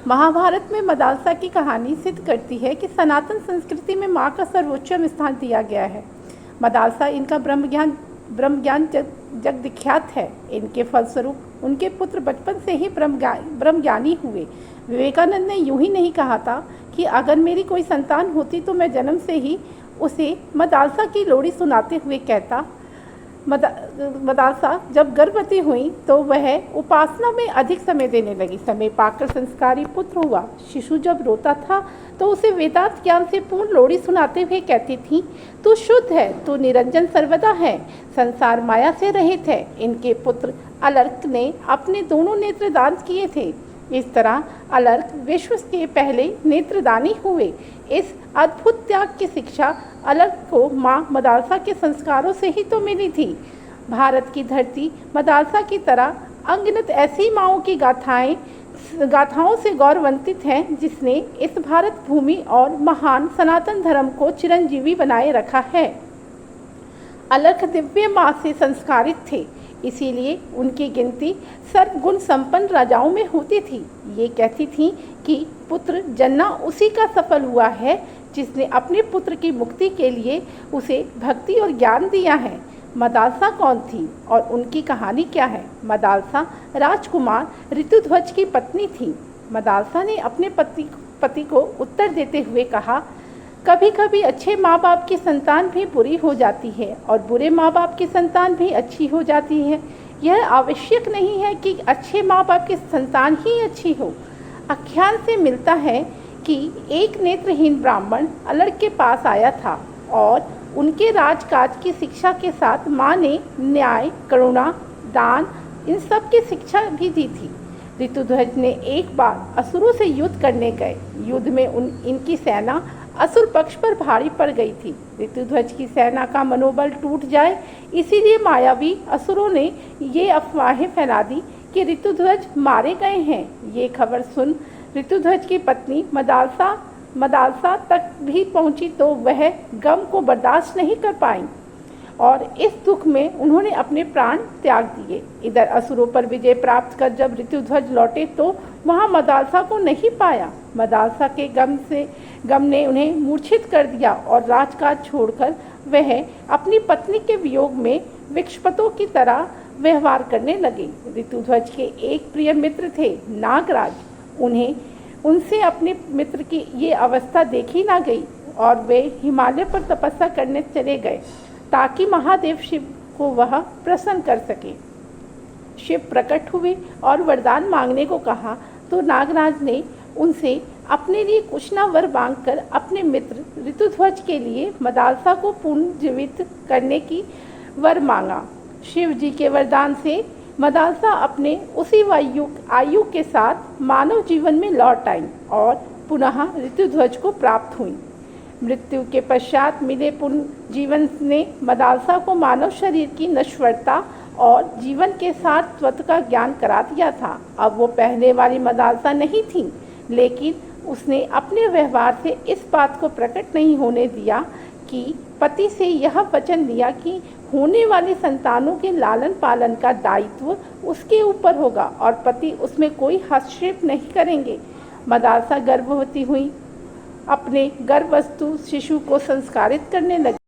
महाभारत में मदालसा की कहानी सिद्ध करती है कि सनातन संस्कृति में माँ का सर्वोच्चम स्थान दिया गया है। मदालसा इनका ब्रह्म ज्ञान जग विख्यात है। इनके फलस्वरूप उनके पुत्र बचपन से ही ब्रह्म ज्ञानी हुए। विवेकानंद ने यूं ही नहीं कहा था कि अगर मेरी कोई संतान होती तो मैं जन्म से ही उसे मदालसा की लोरी सुनाते हुए कहता। मदालसा जब गर्भवती हुई तो वह उपासना में अधिक समय देने लगी। समय पाकर संस्कारी पुत्र हुआ। शिशु जब रोता था तो उसे वेदांत ज्ञान से पूर्ण लोरी सुनाते हुए कहती थी, तू शुद्ध है, तू निरंजन सर्वदा है, संसार माया से रहित है। इनके पुत्र अलर्क ने अपने दोनों नेत्र दान किए थे। इस तरह अलर्क विश्व के पहले नेत्रदानी हुए। इस अद्भुत त्याग की शिक्षा अलर्क को माँ मदालसा के संस्कारों से ही तो मिली थी। भारत की धरती मदालसा की तरह अनगिनत ऐसी माँओं की गाथाओं से गौरवान्वित है जिसने इस भारत भूमि और महान सनातन धर्म को चिरंजीवी बनाए रखा है। अलर्क दिव्य माँ से संस्कारित थे, इसीलिए उनकी गिनती सर्वगुण संपन्न राजाओं में होती थी। ये कहती थीं कि पुत्र जन्ना उसी का सफल हुआ है जिसने अपने पुत्र की मुक्ति के लिए उसे भक्ति और ज्ञान दिया है। मदालसा कौन थी और उनकी कहानी क्या है? मदालसा राजकुमार ऋतुध्वज की पत्नी थी। मदालसा ने अपने पति को उत्तर देते हुए कहा, कभी कभी अच्छे माँ बाप की संतान भी बुरी हो जाती है और बुरे माँ बाप की संतान भी अच्छी हो जाती है। यह आवश्यक नहीं है कि अच्छे माँ बाप की संतान ही अच्छी हो। आख्यान से मिलता है कि एक नेत्रहीन ब्राह्मण अलर्क के पास आया था और उनके राजकाज की शिक्षा के साथ माँ ने न्याय, करुणा, दान इन सब की शिक्षा भी दी थी। ऋतुध्वज ने एक बार असुरों से युद्ध करने गए। युद्ध में इनकी सेना असुर पक्ष पर भारी पड़ गई थी। ऋतुध्वज की सेना का मनोबल टूट जाए, इसीलिए मायावी असुरों ने ये अफवाहें फैला दी कि ऋतुध्वज मारे गए हैं। ये खबर सुन ऋतुध्वज की पत्नी मदालसा तक भी पहुंची तो वह गम को बर्दाश्त नहीं कर पाई और इस दुख में उन्होंने अपने प्राण त्याग दिए। इधर असुरों पर विजय प्राप्त कर जब ऋतुध्वज लौटे तो वहां मदालसा को नहीं पाया। मदालसा के गम ने उन्हें मूर्छित कर दिया और राजकाज छोड़कर वह अपनी पत्नी के वियोग में विक्षपतों की तरह व्यवहार करने लगे। ऋतुध्वज के एक प्रिय मित्र थे नागराज। उनसे अपने मित्र की ये अवस्था देखी ना गई और वे हिमालय पर तपस्या करने चले गए ताकि महादेव शिव को वह प्रसन्न कर सके। शिव प्रकट हुए और वरदान मांगने को कहा तो नागराज ने उनसे अपने लिए कुछ ना वर मांगकर अपने मित्र ऋतुध्वज के लिए मदालसा को पुनर्जीवित करने की वर मांगा। शिव जी के वरदान से मदालसा अपने उसी आयु के साथ मानव जीवन में लौट आई और पुनः ऋतुध्वज को प्राप्त हुई। मृत्यु के पश्चात मिले पुनर्जीवन ने मदालसा को मानव शरीर की नश्वरता और जीवन के साथ तत्व का ज्ञान करा दिया था। अब वो पहले वाली मदालसा नहीं थी, लेकिन उसने अपने व्यवहार से इस बात को प्रकट नहीं होने दिया कि पति से यह वचन लिया कि होने वाली संतानों के लालन पालन का दायित्व उसके ऊपर होगा और पति उसमें कोई हस्तक्षेप नहीं करेंगे। मदालसा गर्भवती हुई, अपने गर्भवस्तु शिशु को संस्कारित करने लगी।